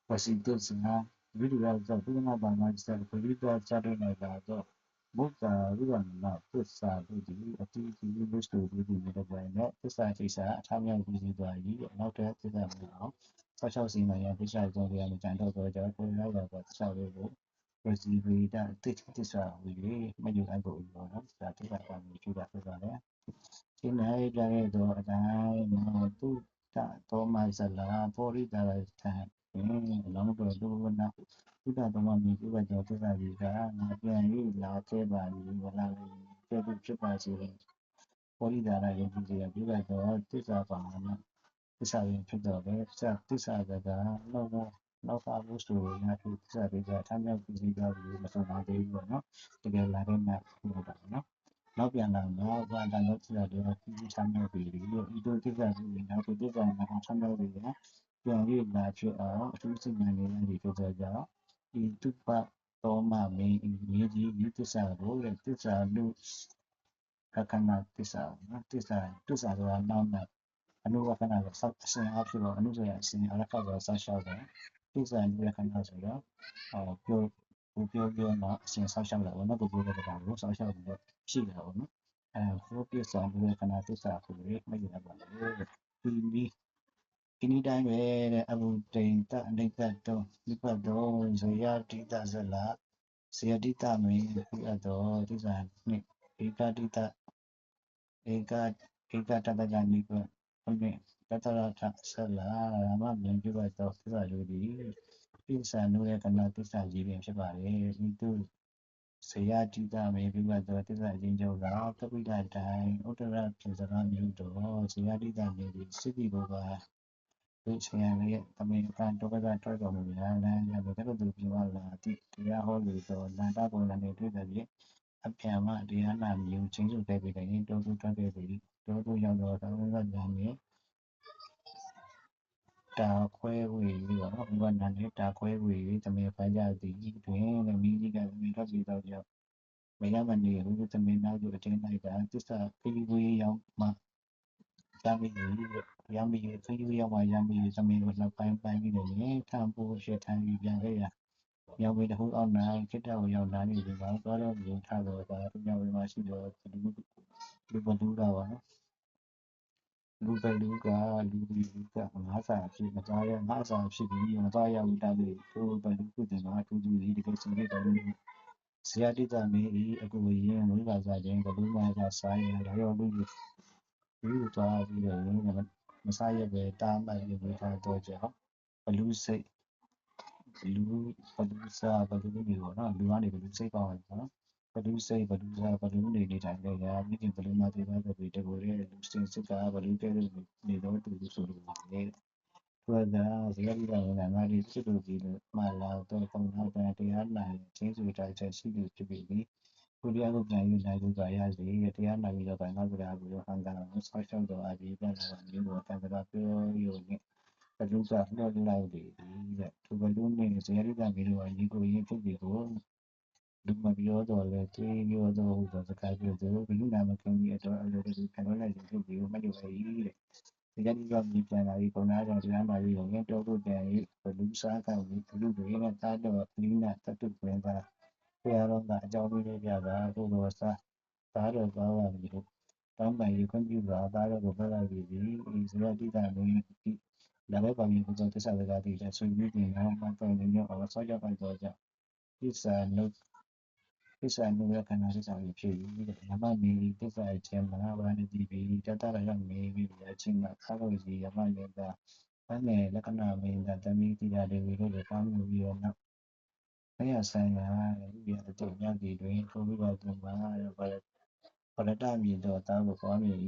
ဝစီတုစနာဝိရိယဇဒုနာဘာနာစပရိဒဇဒုနာတာတော့ဘုဒ္ဓရူပနာသစ္စာဒုတိအတိအကျဝိသုဒုတိမြေတော့ပဲနဲ့သစ္စာထိစာအထာမြောက်ပြီးသွားပြီနောက်တဲ့သစ္စာမျိုးအောင်66စီမံရသစ္စာကြောင့်တရားနဲ့ကြံတော့တော့ကြောင့်ကိုယ်ရောက်တော့သစ္စာလေးကိုဝစီဝိဒတိသစ္စာဝိလေမညူအပ်ဖို့ဘောနော်ဒါသစ္စာကမျိုးကျူတာဖြစ်ပါလေဒီနေ့ကြတဲ့တော့အတိုင်းသူတတော်မဇလာပေါ်ရိတာထံလောင်းတော်ဒုဝနာသုဒ္ဓသမမီပြုတ်ကြောသစ္စာကြီးကငါပြန်၍လာခဲ့ပါပြီဝလာကျဲ့ဖြစ်ပါစေပေါ်ရိတာရယုံကြည်စေပြုတ်ကြောသစ္စာပါဏသစ္စာရင်ဖြစ်တော့ပဲသစ္စာကနောက်ပါဖို့ဆိုရင်သစ္စာတွေကထမ်းမြောက်ပြီးကြပြီမဆုံးနိုင်သေးဘူးပေါ့နော်တကယ်လာတဲ့နတ်ဟုတ်တာနော်နောက်ပြန်လာတော့ဘာတန်လို့ဆိုတာတော့ပြီးချမ်းမြောက်ပြီလို့ဤတို့သစ္စာကိုနောက်သစ္စာမှာချမ်းမြောက်ပြီကပြန်ရလာဖြစ်အောင်အထူးစိတ်ဉာဏ်လေးတွေဖြစ်တော့ကြောင့်ဒီတုပ္ပတော်မမင်းမြေကြီးဒီသစ္စာကိုသစ္စာလို့ခဏသစ္စာနော်သစ္စာဆိုတာနောက်နောက်အနုဝခဏဆိုစောက်အစဉ်အားဖြစ်တော့အနုဆိုရအစဉ်အားခါဆိုစောက်ရှောက်တယ်သစ္စာလို့ခဏဆိုတော့ပြောတော့အစဉ်စောက်ရှောက်တာဘောနော်ကိုပြောတဲ့ကောင်ကိုစောက်ရှောက်ပြီးတော့ရှိတာဘောနော်ဟိုပြဆောင်လို့ခဏသစ္စာကိုလည်းမရပါဘူးဒီနေ့တိုင်းပဲတဲ့အဘုတိန်တအနိကတောနိပတ်တော်ဇေယတိတဇလာဇေယတိတမေပြီးတော့သစ္စာနှစ်ဧကတိတဧကတတကနိပဟုတ်ကဲ့တတရထဆလာရမမြင်ပြတော့သစ္စာလူဒီသစ္စာလို့ရဲ့ကဏသစ္စာကြီးပင်ဖြစ်ပါတယ်ဤသူဇေယတိတမေပြီးတော့သစ္စာချင်းကျော်ကကပိတတိုင်းဥတ္တရပြေစကားမျိုးတော်ဇေယတိတမေဒီစိတိဘောကဒီဆရာရဲ့တမင်ကန်တော့ကထွက်တော်မူများလမ်းရတဲ့ကဲ့သို့ပြောလာတိတရားဟောလို့တော့လန္တပုံစံနဲ့တွေ့တယ်အပြန်မှတရားနာမျိုးချင်းစုခဲ့ပြီးတိုင်းတောသူထွက်ခဲ့ပြီးတောသူရောက်တော့တောင်းကညာနဲ့တာခွဲဝေပြီးတော့ဘုရားနာနဲ့တာခွဲဝေပြီးတမင်ဖန်ကြသည်တွင်လည်းမိကြီးကတမင်ထွက်ပြီးတော့ကြောင့်မရမနေဘူးတမင်နောက်ကျအတင်းလိုက်တာသစ္စာခရီးဝေးရောက်မှရမီရမီခရီးရောက်မှရမီတမင်ကိုနှစ်ပိုင်းပြီးတယ်ထံဖို့ရှေ့ထံပြီးပြန်ခဲ့ရမြောက်ဝေတဟုအောင်နာခိတ္တဝရောက်နာနေပြီတော့သွားတော့မြင်ထားတော့ဒါမြောက်ဝေမှာရှိတော့လူဘလူတာပါနော်လူကလူကငါးစာဖြစ်မသားရငါးစာဖြစ်ပြီးမသားရဘူးတာလေသူဘလူကုတင်မှာတူတူလေးတကယ်စင်တဲ့တော်ဇေယတိတမေဤအကူရင်ဝိပါစာခြင်းဘလူမာကစားရရောလူသွားပြီးတော့မစားရပဲတားမှတ်ပြီးထားတော့ကြောင့်ဘလူစိတ်ဘလူစားဘလူနေပေါ့နော်လူကနေဘလူစိတ်ပေါအောင်နော်ဘလူစိတ်ဘလူစားဘလူနေနေတိုင်းလည်းရာမိခင်ဘလူမသေးပါဘူးတကူရဲ့လူစင်စစ်ကဘလူကဲလို့နေတော့တူဆိုလို့လေသူကဇေယတိကလည်းငါဒီစစ်လို့ပြီးလို့မှလာတော့ပုံနောက်တရားနိုင်ချင်းစုတိုင်းချက်ရှိလို့ဖြစ်ပြီးကိုတရားကိုပြန်ယူနိုင်လို့ရစေတရားနိုင်ပြီးတော့ဘာငါ့တရားကိုဟန်ကန်ဆောက်ရှောက်တော်အပြီးပြန်လာမျိုးကိုတန်ခါပြောရုံနဲ့ဘလူကလှော်လိုက်တယ်တဲ့သူဘလူနဲ့ဇေယတိကမီလိုညီကိုရင်းဖြစ်ပြီးကိုလူမပြောတော့လဲတွေးပြောတော့ဟိုစကားပြောတော့ဘလူနာမခင်ကြီးတော့အလိုတူခံလို့လိုက်ဖြစ်ပြီးကိုမလို့ပဲတဲ့ဇေယတိကမီပြန်လာပြီးပုံနာကြောင့်တရားနာပြီးတော့တော့ကိုပြန်ပြီးဘလူစားကဘလူတွေနဲ့တားတော့လီနာတတုပင်သားဘုရားတော်ကအကြောင်းပြပြတာကိုယ်တော်သားတော်ကောင်းပါပြီလို့တောင်းပန်ရခွင့်ပြုတာသားတော်ကိုဖတ်လိုက်ပြီးဒီဇေယတိကမီလာပဲပါမီဘုရားသစ္စာစကားတွေဆွေးနွေးနေအောင်မှတ်တော်နေအောင်ဆောက်ရပိုက်တော့ကြောင့်သစ္စာနုရခဏသစ္စာကိုဖြစ်ပြီးနမမီသစ္စာခြင်းမနာဘာနေတိပြီးတတရရမေပြီးအချင်းမှာခါလို့စီယမနေတာအမေလက္ခဏာမင်းတမီတိရာတွေလို့ကောင်းလို့ပြီးတော့နောက်ဘယ်ရဆိုင်ရာဒီအတုညတိတွင်ထိုးပြီးတော့မှာပရတမြည်တော့တာကိုပေါ်မြည်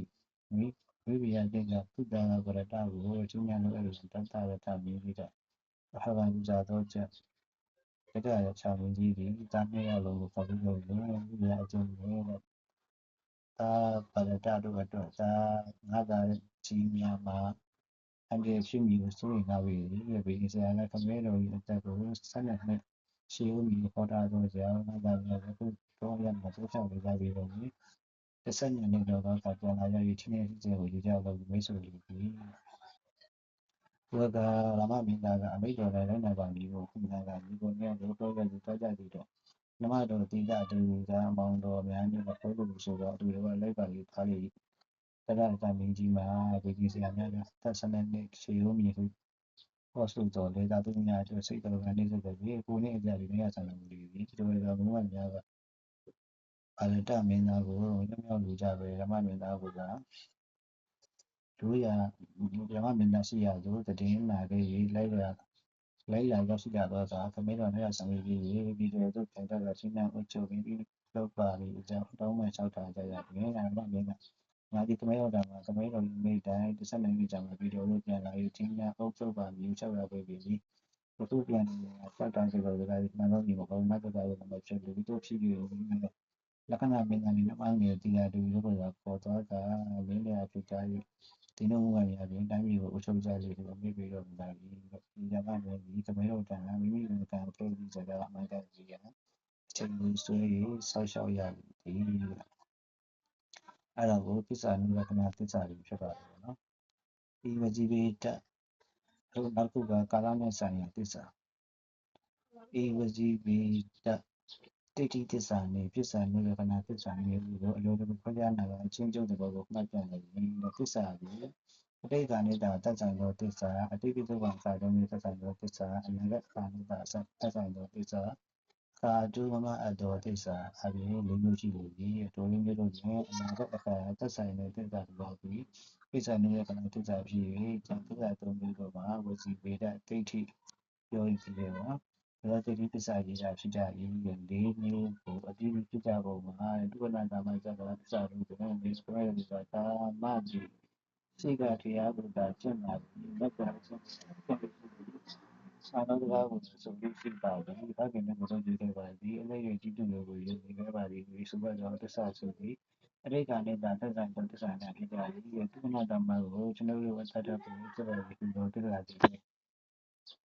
ဝိပယတိကသုတ္တနာပရတကိုကျဉ်းညာလို့အဲ့လိုတတရတမြည်ပြီးတော့အဟဘာဇာတော့ချက်တကရချမင်းကြီးဒီတာနှစ်ယောက်လုံးကိုပတ်ပြီးတော့ဝိပယအကျဉ်းနဲ့တာပရတတို့အတွက်သာငါသာကြီးများမှာအန်ဒီဖြစ်မီကိုစိုးရိမ်လာပြီဘေးဆရာနဲ့ခမဲတော်ကြီးအတက်ကိုဆက်လက်နဲ့ရှေးဦးမီခေါ်တာတော့ကြောင့်ငါသာလည်းအခုတော့ရမှာစိုးချောက်နေကြပြီလို့ တစ်ဆက်ညနေတော့ကပြန်လာရပြီးချင်းချင်းစီကိုယူကြလို့မိတ်ဆွေလူကြီးသူကရမမင်းသားကအမိတ်တော်လည်းလိုက်နေပါမည်ကိုခုနကဒီကိုနဲ့တော့တော့ကြည့်တော့ကြသည်တော့နမတော်တိကတူကမောင်တော်များနဲ့ဖိုးလို့ဆိုတော့အတူတူလိုက်ပါပြီးသားလေးတရတမင်းကြီးမှာဒီကြီးစရာများသက်စနဲ့ရှေရုံးမြည်ဟုဟောဆိုတော်လေသာသူများတို့စိတ်တော်ကနေဆိုတော့ဒီကိုနဲ့အကြပြီးနေရဆောင်လို့ဒီတို့လည်းဘုံကများကအာရတမင်းသားကိုမြောက်လူကြပဲရမမင်းသားကတို့ရရမမင်းသားရှိရသို့တည်င်းနာခဲ့လိုက်လာရောက်ရှိကြတော့သာသမီးတော်နဲ့ဆောင်ရွက်ပြီးပြီးတော့သူပြန်တော့ချင်းနှံအချုပ်ပြီးလောက်ပါပြီးအကြောင်းတောင်းမှလျှောက်ထားကြရတယ်။အဲ့ဒါမှမင်းကငါဒီသမီးတော်ကသမီးတော်မိတိုင်းတစ်ဆက်နိုင်ကြမှာပြီးတော့လို့ပြန်လာပြီးချင်းနှံအုပ်ချုပ်ပါပြီးလျှောက်ရပေးပြီးသူပြန်နေတာစတောင်းဆိုတော့ဒါကမှတော့ဒီမကောင်းမှတော့လည်းမဖြစ်ဘူးသူဖြစ်ပြီးလက္ခဏာမင်းသားနဲ့မှန်းနေတရားတူလို့ပေါ်တော့တာမင်းလည်းဖြစ်ကြရဲ့ဒီလိုမှများပြီးတိုင်းပြည်ကိုအချုပ်ကြလေလို့မိပြီးတော့လာပြီးဒီကမှလည်းဒီသမီးတော်ကမိမိကံထိုးပြီးစကားအမှန်တည်းကြီးရအချိန်ကြီးဆွေးဆောက်ရှောက်ရသည်အဲ့ဒါကိုပစ္စနုလက္ခဏာပစ္စတွေဖြစ်ပါတယ်နော်ဒီဝကြီးပိတနောက်ခုကကာလနဲ့ဆိုင်ရာပစ္စဒီဝကြီးပိတတိတိသစ္စာနဲ့ပစ္စနုလက္ခဏာပစ္စမျိုးကိုအလိုလိုခွဲခြားနိုင်တဲ့အချင်းချင်းတဘောကိုမှတ်ပြန်တယ်ဒီပစ္စပြီးအတိတ်ကနေတာတက်ဆိုင်သောသစ္စာအတိတ်ပြစ္ဆုတ်ကစာတုံးနဲ့တက်ဆိုင်သောသစ္စာအနာဂတ်ကနေတာတက်ဆိုင်သောသစ္စာကာတုမမအတောသစ္စာအပြင်လေးမျိုးရှိလို့ဒီတော်ရင်းမျိုးတို့နဲ့အနာဂတ်အခါတက်ဆိုင်တဲ့သစ္စာတွေပေါ့ပြီးပစ္စနုရဲ့ကဏ္ဍသစ္စာဖြစ်၍ကျန်သစ္စာသုံးမျိုးတို့မှာဝစီဝေဒဒိဋ္ဌိပြောရဖြစ်တယ်ပေါ့ဒါတိတိပစ္စကြီးတာဖြစ်ကြပြီးလေးမျိုးကိုအပြည့်ဖြစ်ကြပုံမှာဒုက္ခနာမစကားပစ္စတို့ကိုမြေစပယ်ဆိုတာမကြီးစိတ်ကတရားကိုတာကျင့်လာပြီးလက်ပြဆုံးစာတော်ကကိုဆိုပြီးရှိပါတယ်။ဒါကလည်းမဆုံးကြည့်ခဲ့ပါသည်။အလေးရကြည့်သူတွေကိုယုံကြည်ခဲ့ပါသည်။ဆိုပါတော့တစ္ဆာဆိုပြီးအရိကနဲ့တာသက်ဆိုင်သောတစ္ဆာနဲ့ဖြစ်ကြသည်။ဒုက္ခနာတမကိုကျွန်တော်တို့အတတ်တဲ့ပုံစံတွေဒီလိုတစ္ဆာတွေ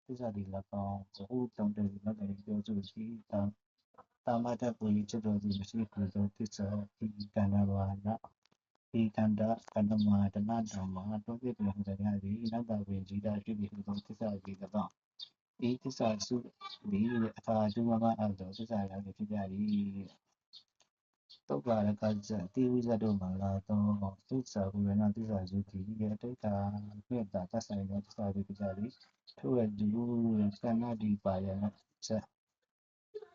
သစ္စာတွေ၎င်းဘဟုတုံတဲ့လက်တွေပြောဆိုစီတာမတ္တပူချစ်တော်သူမရှိဘူးသောသစ္စာဒီကန္နဘာနာဒီကန္တကန္နမတနာတော်မှာတော့ပြည့်ပြည့်ဟောကြားသည်နောက်တာဝင်ကြီးတာရှိပြီးသောသစ္စာဒီ၎င်းဒီသစ္စာစုဒီအခါကျမှအပ်သောသစ္စာလည်းဖြစ်ကြသည်တုတ်ပါရကဇတိဝိဇ္ဇတို့မှာလာသောသစ္စာဘုရားသစ္စာစုသည်အတိတ်ကမြတ်တာသစ္စာရောသစ္စာတွေဖြစ်ကြသည်ထို့အတူကဏ္ဍဒီပါယနာဇ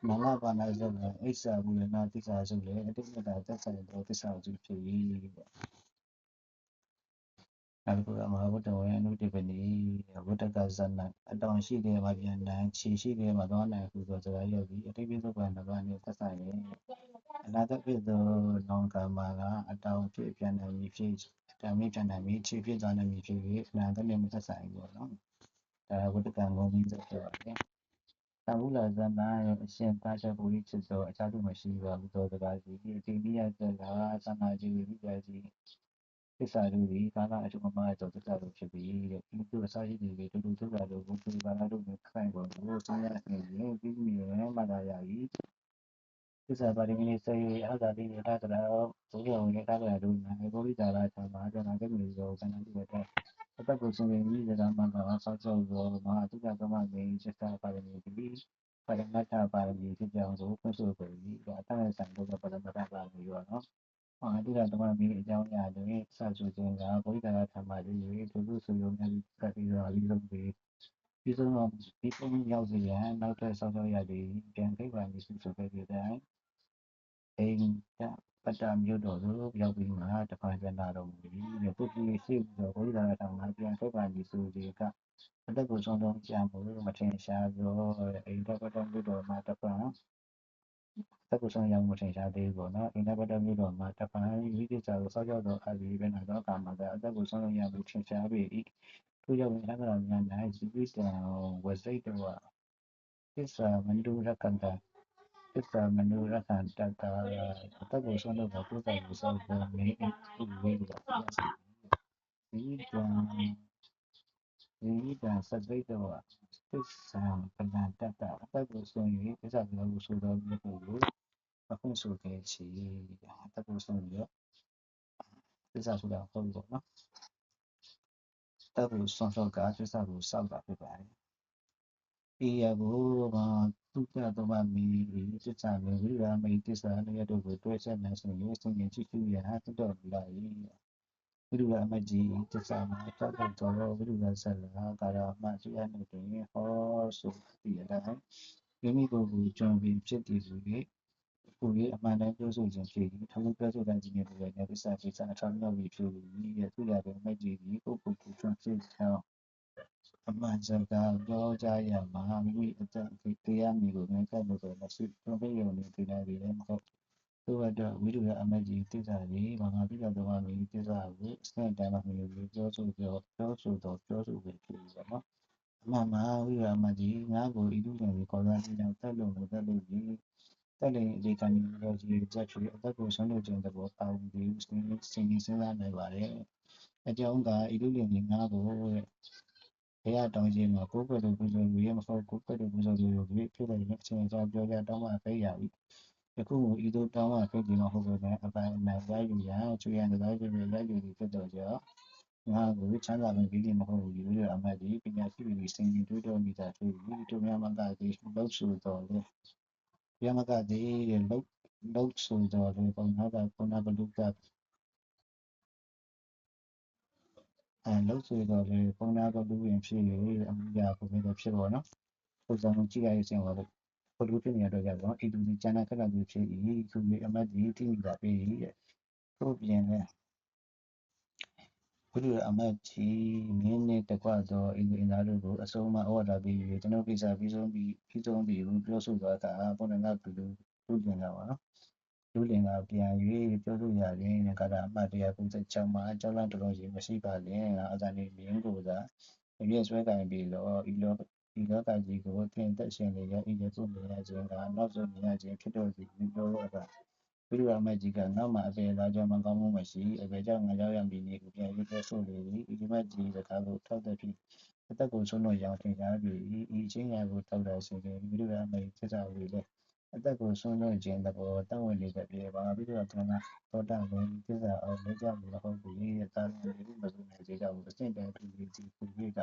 မလပါဏဇလအိစ္ဆာဘုရားသစ္စာစုလည်းအတိတ်ကသစ္စာရောသစ္စာစုဖြစ်၏နောက်တစ်ခုကမဟာဝတ္တဝေအနုတ္တပနိဝတ္တကဇဏအတောင်ရှိတယ်မှာပြန်နိုင်ခြေရှိတယ်မှာသွားနိုင်ဟုသောစကားရောက်ပြီးအတိတ်ပြစ္ဆုတ်ကနဘာနဲ့သက်ဆိုင်တယ်အနာဂတ်ဖြစ်သောနောင်ကမှာကအတောင်ဖြစ်ပြန်နိုင်မည်ဖြစ်အတောင်မြင့်ပြန်နိုင်မည်ခြေဖြစ်သွားနိုင်မည်ဖြစ်ပြီးအနာဂတ်နဲ့မသက်ဆိုင်ဘူးပေါ့နော်ဒါဝတ္တကံကိုပြီးသက်ဖြစ်ပါတယ်သံဃုလာဇဏရဲ့အရှင်သာချက်ပူရိဖြစ်သောအခြားသူမရှိပါဘူးသောစကားစီဒီအတိနိယဇလာသနာကြီးဝိပြကြီးသစ္စာတို့သည်ကာလအထုမမသောသစ္စာတို့ဖြစ်ပြီးတဲ့ဒီလိုအစရှိနေပြီးတူတူသစ္စာတို့ဘုသူဘာသာတို့ကိုခိုင်ပေါ်ကိုသုံးရနေရင်ပြီးမြင်မှသာရ၏သစ္စာပါရမီစေအာသာတိယထာတရာဘုရားဝင်ထားတဲ့တို့၌ဘုရိတာရာသမာဇနာကမြေသောကဏ္ဍတိဝတ္တအတ္တကိုဆုံးမြည်ဇာမကဆောက်ဆောက်သောမဟာတုကသမဂေသစ္စာပါရမီတိပရမတ္ထပါရမီဖြစ်ကြောင်းကိုဖွင့်ဆိုပေ၏ဒါအတ္တနဲ့ဆိုင်သောပရမတ္ထပါရမီရောနော်တုကသမဂေအကြောင်းအရာတွင်စဆိုခြင်းကဘုရိတာရာသမာတိ၍သူတို့ဆိုရုံများကတိတော်အပြီးဆုံးပြီးပြီးဆုံးတော့ဒီပုံရောက်စေရန်နောက်ထပ်ဆောက်ရှောက်ရသည်ပြန်ခိတ်ပါမည်ဆိုခဲ့တဲ့တိုင်အိမ်ပတ္တမြို့တော်သို့ရောက်ပြီးမှတဖန်ပြန်လာတော်မူသည်တဲ့ပုဂ္ဂိုလ်ရှိသောဘုရားထာမှာပြန်ခိတ်ပါမည်ဆိုဒီကအတက်ကိုဆုံးကြမှုမထင်ရှားသောအိမ်ပတ္တမြို့တော်မှာတဖန်တက်ကိုဆုံးရောက်မှုထင်ရှားသေးပေါ့နော်အိမ်ပတ္တမြို့တော်မှာတဖန်ဝိသေစာကိုဆောက်ရောက်သောအပြီးပဲနောက်တော့ကာမကအတက်ကိုဆုံးရောက်မှုထင်ရှားပေ၏ထို့ကြောင့်သံဃာများ၌ဇိပိတံဝစိတ်တော်သစ္စာမန္တုရကံတသစ္စာမနုရဟံတတ္တအတ္တကိုဆုံးတော့ပုဒ်တာကိုစောပေါ်မင်းဥဝိဒ္ဓဒီတံစသိတ္တဝသစ္စာပဏ္ဍတ္တအတ္တကိုဆုံး၍သစ္စာကိုဆိုတော်မူကိုအခုဆိုခဲ့ချီအတ္တကိုဆုံးရ သစ္စာဆိုတာဟုတ်ပြီပေါ့နော်တပ်ကိုဆွန်ဆော့ကသစ္စာကိုစောက်တာဖြစ်ပါတယ်အေရကိုသူကတော်မှမီသစ္စာမျိုးဝိရာမိသစ္စာနဲ့တို့ကိုတွဲဆက်နေဆိုရင်စင်ရင်ချစ်ချူရဟာတတော်လာ၏ဝိရုအမကြီးသစ္စာမှာတောက်တော်ဝိရုဆက်လာကာရအမှရှိရနေတွင်ဟောဆိုပြီးအတိုင်းမိမိကိုယ်ကိုကြုံပြီးဖြစ်တည်သူ၍ကိုယ်အမှန်တမ်းပြောဆိုခြင်းဖြစ်ပြီးထိုပြောဆိုတဲ့ခြင်းတွေနဲ့သစ္စာကိစ္စအထောက်အကူဖြစ်ပြီးသူရတဲ့အမကြီးကိုကိုယ်ကိုယ်ကြုံဖြစ်သောအမှန်စကားပြောကြရမှာမိမိအသက်တရားမီကိုငါကပ်လို့မရှိတွန်းပြရုံနဲ့ဒီလိုက်ပြီးလည်းမဟုတ်သူကတော့ဝိရုအမကြီးသစ္စာကြီးဘာမှပြတ်တော်မှာသစ္စာကိုစတဲ့တိုင်းမှာမျိုးပြောဆိုပြီးဖြစ်ပြီးတော့နော်အမှန်မှာဝိရုအမကြီးငါ့ကိုဤသူတွေခေါ်လာပြီးတော့တက်လို့တက်လို့ဒီတက်လေဒီကံမျိုးကြီးချက်ချူအသက်ကိုဆုံးလို့ခြင်းတဘောပါဝင်ပြီးစဉ်းစားနိုင်ပါတယ်အကြောင်းကဤသူတွေငါ့ကိုဘုရားတောင်းခြင်းမှာကိုယ်ပဲလို့ပူဇော်ရမဟုတ်ကိုယ်ပဲလို့ပူဇော်လို့ဖြစ်တယ်အချင်းချင်းပြောကြတောင်းမှဖိတ်ရပြီယခုဤသို့တောင်းမှဖိတ်ခြင်းမဟုတ်ဘဲအပိုင်းနိုင်ရယူရချူရန်တရားခြင်းရယူပြီးဖြစ်တော့ကြောငါကိုချမ်းသာပင်ပြီးမဟုတ်ဘူးဒီလိုအမှတ်ဒီပညာရှိပြီးစဉ်းကျင်တွေးတော်မိတာဖြစ်ပြီးတို့များမကသည်လောက်ဆိုတော်လေပြမကသည်လောက်ဆိုတော်လေပုံနာကပုံနာဘလူကလောက်ဆိုတော်လေပုံနာဘလူရင်ဖြစ်၍အမှုရာပုံပဲဖြစ်ပေါ်နော်ပုံစံကြည့်ရရင်စင်ပါလို့ဘလူဖြစ်နေတော့ကြတော့ဤသူဒီကျန်တဲ့ခက်တဲ့သူဖြစ်၏သူရဲ့အမှတ်ဒီတိမိတာပြီးတို့ပြင်လဲဘုရားအမတ်ကြီးမင်းနဲ့တကွသောအင်သားတို့ကိုအစုံမှဩဝါဒပေး၍ကျွန်တော်ကိစ္စပြီးဆုံးပြီးပြောဆိုသွားတာပုံနဲ့ကပြုလို့လူလင်ကပါနော်လူလင်ကပြန်၍ပြောဆိုရရင်ကတာအမှတ်196မှာအကြောင်းတော်တော်ကြီးမရှိပါနဲ့အသာနေမြင်းကိုသာအပြည့်ဆွဲကင်ပြီးတော့ဤလောကကြီးကိုသင်သက်ရှင်နေရဤရဲ့ပုံမြင်ရခြင်းကနောက်ဆုံးမြင်ရခြင်းဖြစ်တော့သည်ပြောတော့တာဘုရားမကြီးကနောက်မှအပေလာကြောင်းမကောင်းမှုမရှိအပေကြောင့်ငါရောက်ရမည်နည်းကိုပြန်ပြီးပြောဆိုလေသည်ဤမကြီးစကားကိုထောက်တဲ့ဖြစ်အသက်ကိုဆုံးလို့ရောင်းထင်ရှားပြီးဤချင်းရာကိုထောက်တဲ့ဆိုရင်ဘုရားမကြီးသစ္စာဝေလေအသက်ကိုဆုံးလို့ခြင်းတဘောတတ်ဝင်နေတဲ့ပြေပါဘုရားကသောတာပန်သစ္စာအောင်လက်ကြောင့်မဟုတ်ဘူးတာလည်းမစုနိုင်သေးကြဘူးအကျင့်တန်သူကြီးဒီကိုကြီးက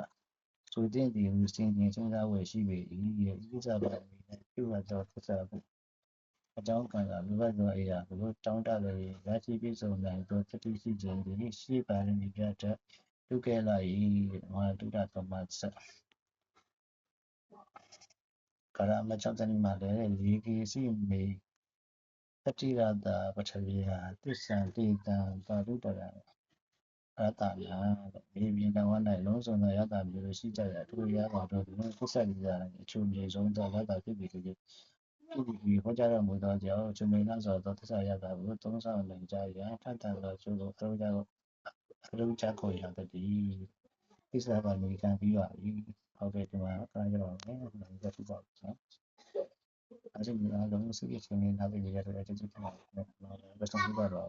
ဆိုတဲ့ဒီကိုစဉ်းကျင်စဉ်းစားဝယ်ရှိပေ၏ဤသစ္စာပါမီနဲ့ပြုတ်သောသစ္စာကိုအကြောင်းကံကလူဘက်သောအရာကိုတောင်းတလည်းရရှိပြည့်စုံနိုင်သောတတိရှိခြင်းသည်ရှိပါရမည်ပြတ်ဒုက္ခလာ၏မာတုဒသမတ်ကာရမချောင်းတန်မှာလည်းရေကြီးစီမေတတိရတာပထဝီဟာသစ္စာတေတံပါဠုတရာအတ္တနာမြေပြင်တော်၌လုံးစုံသောရတ္တမျိုးရှိကြရာသူရပါတော့ဒီသစ္စာကြီးရာအချုပ်မြေဆုံးသောရတ္တဖြစ်ပြီးဒီဟောကြားတော်မူသောကြောင့်ကျွန်မဆိုသောသစ္စာရတ္တကိုသုံးဆောင်နိုင်ကြရန်ထပ်တန်သောကျိုးကိုအရုံးချခေါ်ရတည်းသစ္စာပါဠိကံပြီးပါပြီဟုတ်ကဲ့ဒီမှာအခါကျတော့လည်းဒီလိုပြပြပါနော်အဲ့ဒီအားလုံးစိတ်ချင်းနဲ့နောက်ပြီးရတဲ့ကျေးဇူးတင်ပါတယ်ဘယ်ဆုံးပြပါတော့